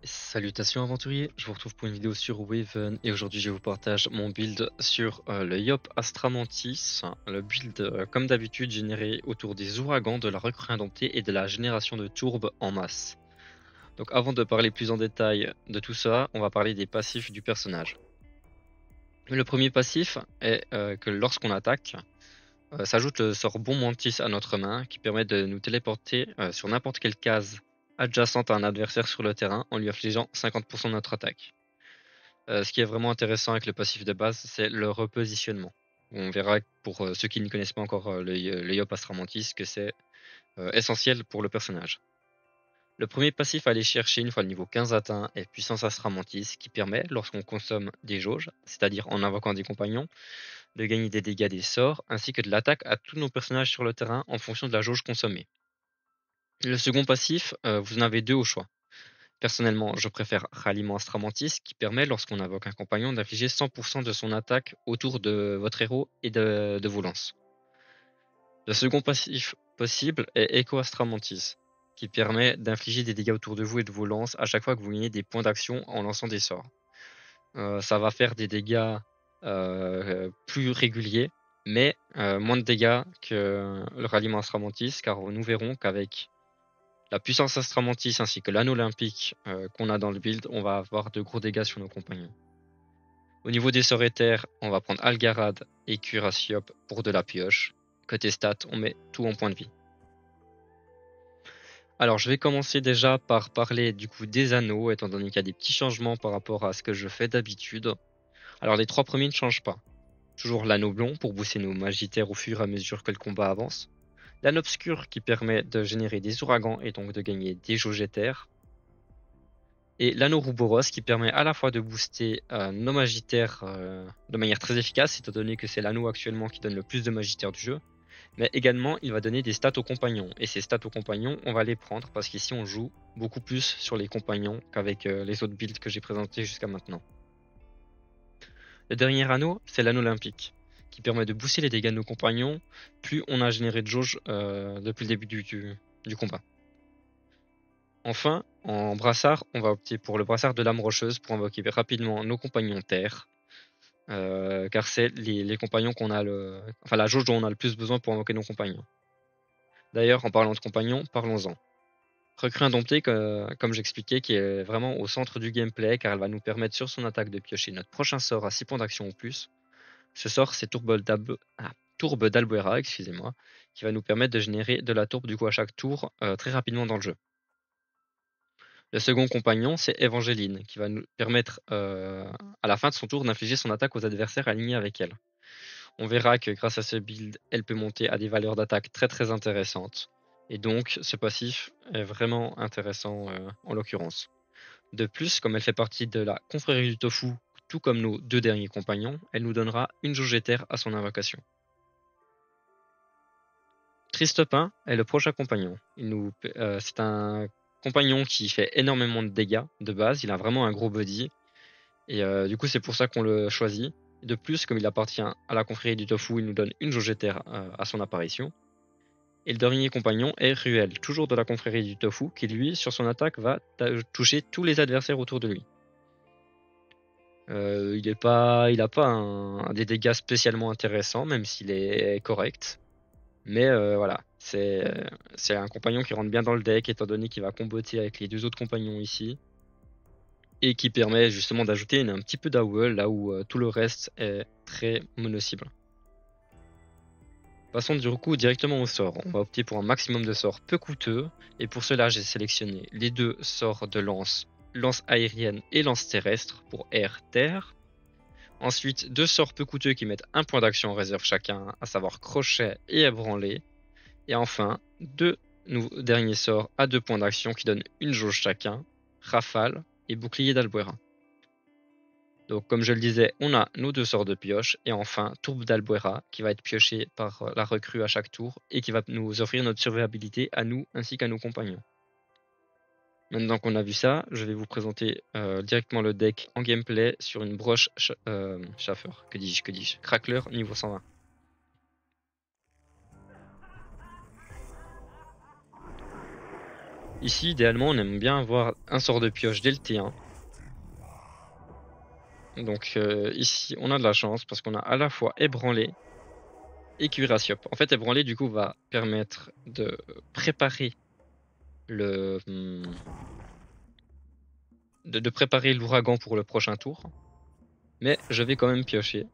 Salutations aventuriers, je vous retrouve pour une vidéo sur Waven et aujourd'hui je vous partage mon build sur le Yop Astramantis. Le build comme d'habitude généré autour des ouragans, de la recrue indomptée et de la génération de tourbes en masse. Donc avant de parler plus en détail de tout ça, on va parler des passifs du personnage. Le premier passif est que lorsqu'on attaque, s'ajoute le sort Bon Mantis à notre main qui permet de nous téléporter sur n'importe quelle case adjacente à un adversaire sur le terrain en lui infligeant 50% de notre attaque. Ce qui est vraiment intéressant avec le passif de base, c'est le repositionnement. On verra pour ceux qui ne connaissent pas encore le Yop Astramantis que c'est essentiel pour le personnage. Le premier passif à aller chercher une fois le niveau 15 atteint est Puissance Astramantis qui permet, lorsqu'on consomme des jauges, c'est-à-dire en invoquant des compagnons, de gagner des dégâts des sorts ainsi que de l'attaque à tous nos personnages sur le terrain en fonction de la jauge consommée. Le second passif, vous en avez deux au choix. Personnellement, je préfère Ralliement Astramantis qui permet, lorsqu'on invoque un compagnon, d'infliger 100% de son attaque autour de votre héros et de vos lances. Le second passif possible est Echo Astramantis qui permet d'infliger des dégâts autour de vous et de vos lances à chaque fois que vous gagnez des points d'action en lançant des sorts. Ça va faire des dégâts plus réguliers, mais moins de dégâts que le Ralliement Astramantis, car nous verrons qu'avec la puissance Astramantis ainsi que l'anneau olympique qu'on a dans le build, on va avoir de gros dégâts sur nos compagnons. Au niveau des sorts éthers, on va prendre Algarad et Curasiop pour de la pioche. Côté stats, on met tout en point de vie. Alors je vais commencer déjà par parler du coup des anneaux, étant donné qu'il y a des petits changements par rapport à ce que je fais d'habitude. Alors les trois premiers ne changent pas. Toujours l'anneau blond pour booster nos magitaires au fur et à mesure que le combat avance. L'anneau obscur qui permet de générer des ouragans et donc de gagner des jauges éthers. Et l'anneau Rouboros qui permet à la fois de booster nos magitaires de manière très efficace, étant donné que c'est l'anneau actuellement qui donne le plus de magitaires du jeu, mais également il va donner des stats aux compagnons. Et ces stats aux compagnons, on va les prendre parce qu'ici on joue beaucoup plus sur les compagnons qu'avec les autres builds que j'ai présentés jusqu'à maintenant. Le dernier anneau, c'est l'anneau olympique, qui permet de booster les dégâts de nos compagnons, plus on a généré de jauge depuis le début du combat. Enfin, en brassard, on va opter pour le brassard de l'âme rocheuse pour invoquer rapidement nos compagnons terre, car c'est les compagnons qu'on a enfin la jauge dont on a le plus besoin pour invoquer nos compagnons. D'ailleurs, en parlant de compagnons, parlons-en. Recrue indomptée, comme j'expliquais, qui est vraiment au centre du gameplay, car elle va nous permettre sur son attaque de piocher notre prochain sort à 6 points d'action ou plus. Ce sort, c'est Tourbe d'Albuera, excusez-moi, qui va nous permettre de générer de la tourbe du coup à chaque tour très rapidement dans le jeu. Le second compagnon, c'est Évangéline, qui va nous permettre à la fin de son tour d'infliger son attaque aux adversaires alignés avec elle. On verra que grâce à ce build, elle peut monter à des valeurs d'attaque très très intéressantes. Et donc ce passif est vraiment intéressant en l'occurrence. De plus, comme elle fait partie de la confrérie du tofu, tout comme nos deux derniers compagnons, elle nous donnera une jauge éther à son invocation. Tristepin est le prochain compagnon. C'est un compagnon qui fait énormément de dégâts de base, il a vraiment un gros body. Et du coup, c'est pour ça qu'on le choisit. De plus, comme il appartient à la confrérie du tofu, il nous donne une jauge éther à son apparition. Et le dernier compagnon est Ruel, toujours de la confrérie du tofu, qui lui, sur son attaque, va toucher tous les adversaires autour de lui. Il n'a pas des dégâts spécialement intéressants, même s'il est correct. Mais voilà, c'est un compagnon qui rentre bien dans le deck, étant donné qu'il va comboter avec les deux autres compagnons ici. Et qui permet justement d'ajouter un petit peu d'AOE là où tout le reste est très mono-cible. Passons du coup directement au sort. On va opter pour un maximum de sorts peu coûteux, et pour cela j'ai sélectionné les deux sorts de lance, lance aérienne et lance terrestre pour air, terre. Ensuite, deux sorts peu coûteux qui mettent un point d'action en réserve chacun, à savoir crochet et ébranlé. Et enfin, deux derniers sorts à 2 points d'action qui donnent une jauge chacun, rafale et bouclier d'Albuera. Donc comme je le disais, on a nos deux sorts de pioche et enfin Tourbe d'Albuera qui va être pioché par la recrue à chaque tour et qui va nous offrir notre survivabilité à nous ainsi qu'à nos compagnons. Maintenant qu'on a vu ça, je vais vous présenter directement le deck en gameplay sur une broche Schaffer, que dis-je, Crackler niveau 120. Ici, idéalement, on aime bien avoir un sort de pioche dès le T1. Donc ici, on a de la chance parce qu'on a à la fois ébranlé et cuirassiop. En fait, ébranlé, du coup, va permettre de préparer le... de préparer l'ouragan pour le prochain tour. Mais je vais quand même piocher.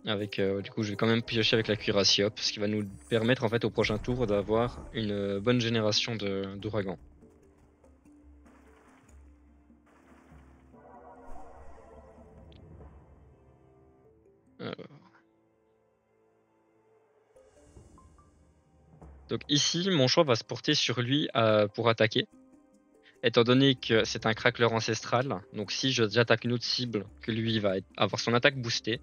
Avec, du coup, je vais quand même piocher avec la cuirassiop, ce qui va nous permettre en fait au prochain tour d'avoir une bonne génération d'ouragans. Donc ici, mon choix va se porter sur lui pour attaquer. Étant donné que c'est un crackler ancestral, donc si j'attaque une autre cible, que lui va avoir son attaque boostée.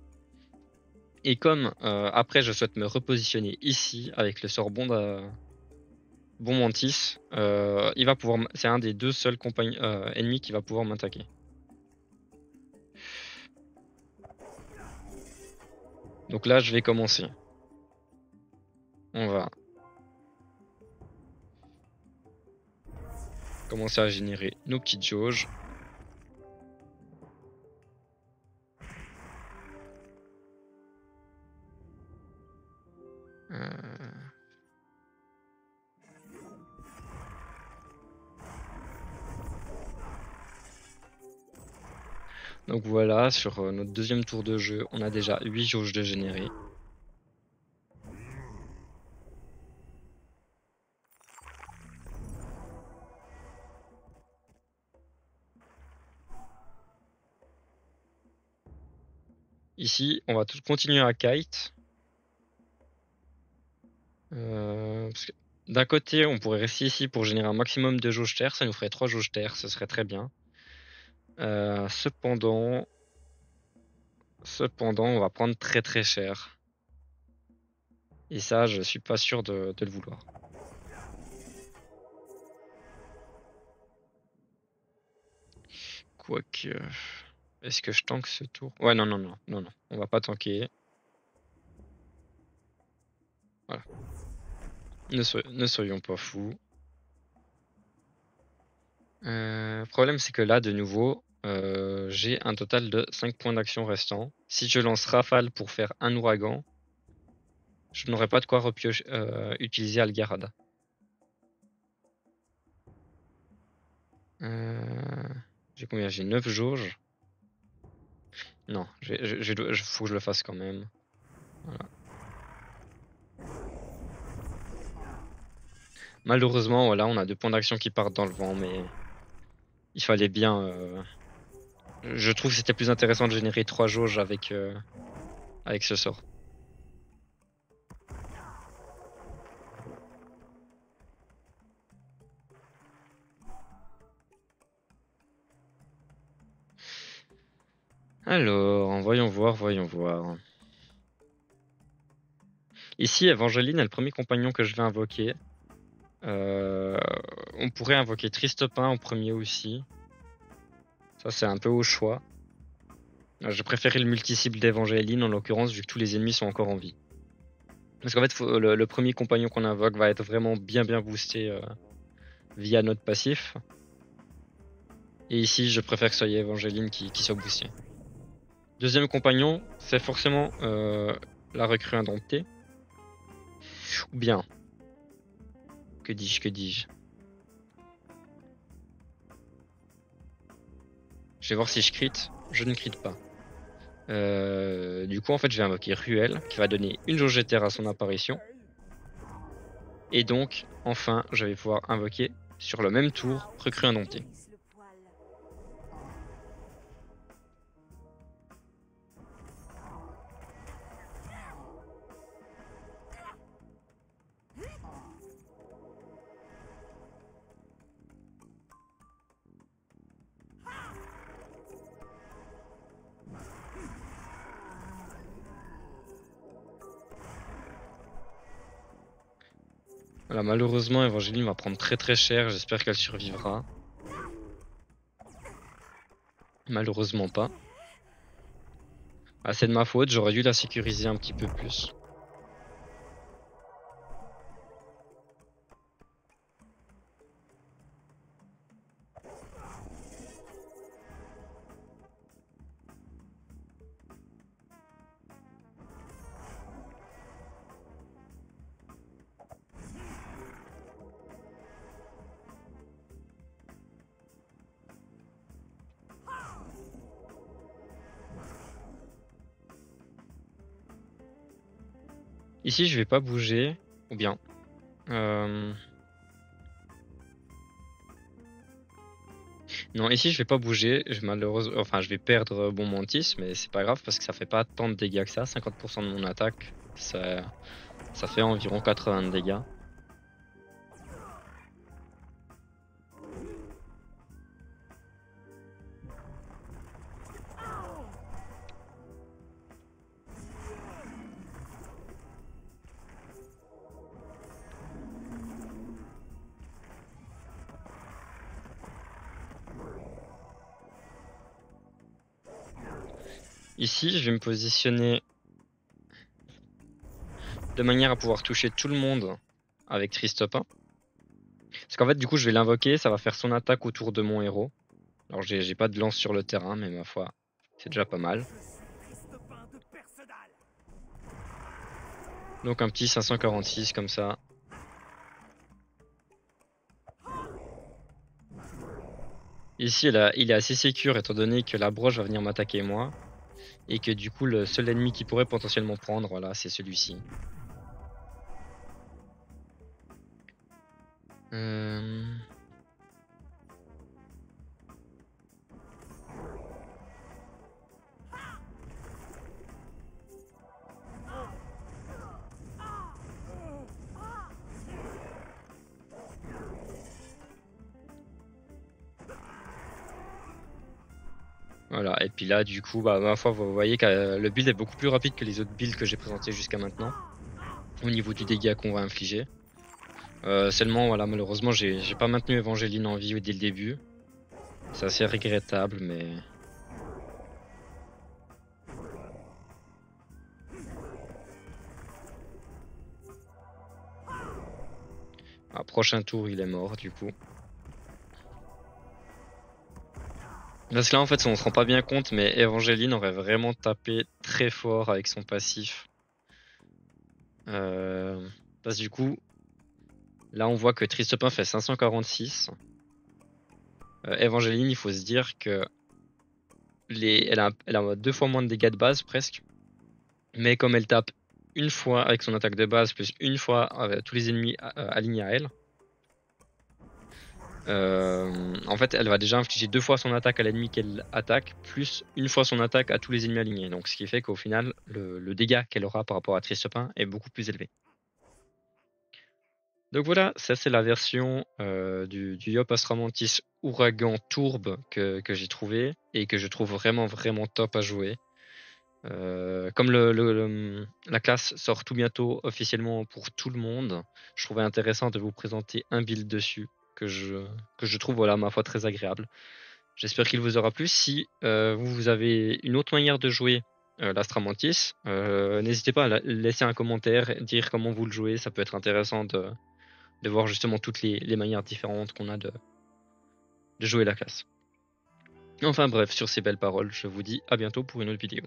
Et comme après je souhaite me repositionner ici avec le sort Bon Mantis, il va pouvoir. C'est un des deux seuls ennemis qui va pouvoir m'attaquer. Donc là, je vais commencer. On va commencer à générer nos petites jauges. Donc voilà, sur notre deuxième tour de jeu, on a déjà 8 jauges de générer. Ici, on va continuer à kite. D'un côté, on pourrait rester ici pour générer un maximum de jauges terre, ça nous ferait 3 jauges terre, ce serait très bien. Cependant, on va prendre très très cher. Et ça, je suis pas sûr de le vouloir. Quoique... Est-ce que je tank ce tour? Ouais, non, on va pas tanker. Voilà. Ne soyons pas fous. Le problème, c'est que là, de nouveau, j'ai un total de 5 points d'action restants. Si je lance Rafale pour faire un ouragan, je n'aurai pas de quoi utiliser Algarada. J'ai combien? J'ai 9 jauges. Non, faut que je le fasse quand même. Voilà. Malheureusement, voilà, on a 2 points d'action qui partent dans le vent, mais il fallait bien... Je trouve que c'était plus intéressant de générer 3 jauges avec ce sort. Alors, voyons voir. Ici, Evangeline est le premier compagnon que je vais invoquer. On pourrait invoquer Tristopin en premier aussi. Ça, c'est un peu au choix. Je préférais le multi-cible d'Evangeline en l'occurrence, vu que tous les ennemis sont encore en vie. Parce qu'en fait, le premier compagnon qu'on invoque va être vraiment bien boosté via notre passif. Et ici, je préfère que ce soit Evangeline qui soit boosté. Deuxième compagnon, c'est forcément la recrue indomptée. Ou bien... Que dis-je? Je vais voir si je crit. Je ne crit pas. Du coup, en fait, je vais invoquer Ruel, qui va donner une jauge de terre à son apparition. Et donc, enfin, je vais pouvoir invoquer sur le même tour recrue indomptée. Voilà, malheureusement, Evangeline va prendre très très cher. J'espère qu'elle survivra. Malheureusement pas. Ah, c'est de ma faute, j'aurais dû la sécuriser un petit peu plus. Ici, je vais pas bouger, ou bien. Non, ici, je vais pas bouger. Malheureusement, enfin, je vais perdre bon mantis, mais c'est pas grave parce que ça fait pas tant de dégâts que ça. 50% de mon attaque, ça fait environ 80 de dégâts. Ici, je vais me positionner de manière à pouvoir toucher tout le monde avec Tristopin. Parce qu'en fait, du coup, je vais l'invoquer, ça va faire son attaque autour de mon héros. Alors, j'ai pas de lance sur le terrain, mais ma foi, c'est déjà pas mal. Donc, un petit 546 comme ça. Ici, il est assez sécure étant donné que la broche va venir m'attaquer moi. Et que du coup, le seul ennemi qui pourrait potentiellement prendre, voilà, c'est celui-ci. Voilà, et puis là, du coup, bah, ma foi, vous voyez que le build est beaucoup plus rapide que les autres builds que j'ai présentés jusqu'à maintenant. Au niveau du dégât qu'on va infliger. Seulement, voilà, malheureusement, j'ai pas maintenu Evangeline en vie dès le début. C'est assez regrettable, mais... À prochain tour, il est mort, du coup. Parce que là, en fait, on se rend pas bien compte, mais Evangeline aurait vraiment tapé très fort avec son passif. Parce que du coup, là, on voit que Tristopin fait 546. Evangeline, il faut se dire que elle a 2 fois moins de dégâts de base presque. Mais comme elle tape une fois avec son attaque de base, plus une fois avec tous les ennemis alignés à elle, en fait, elle va déjà infliger 2 fois son attaque à l'ennemi qu'elle attaque, plus une fois son attaque à tous les ennemis alignés. Donc, ce qui fait qu'au final, le dégât qu'elle aura par rapport à Tristopin est beaucoup plus élevé. Donc voilà, ça c'est la version du Yop Astramantis Ouragan Tourbe que j'ai trouvé et que je trouve vraiment vraiment top à jouer. Comme la classe sort tout bientôt officiellement pour tout le monde, je trouvais intéressant de vous présenter un build dessus que je trouve voilà ma foi très agréable. J'espère qu'il vous aura plu. Si vous avez une autre manière de jouer l'Astramantis, n'hésitez pas à laisser un commentaire, dire comment vous le jouez, ça peut être intéressant de voir justement toutes les manières différentes qu'on a de jouer la classe. Enfin bref, sur ces belles paroles, je vous dis à bientôt pour une autre vidéo.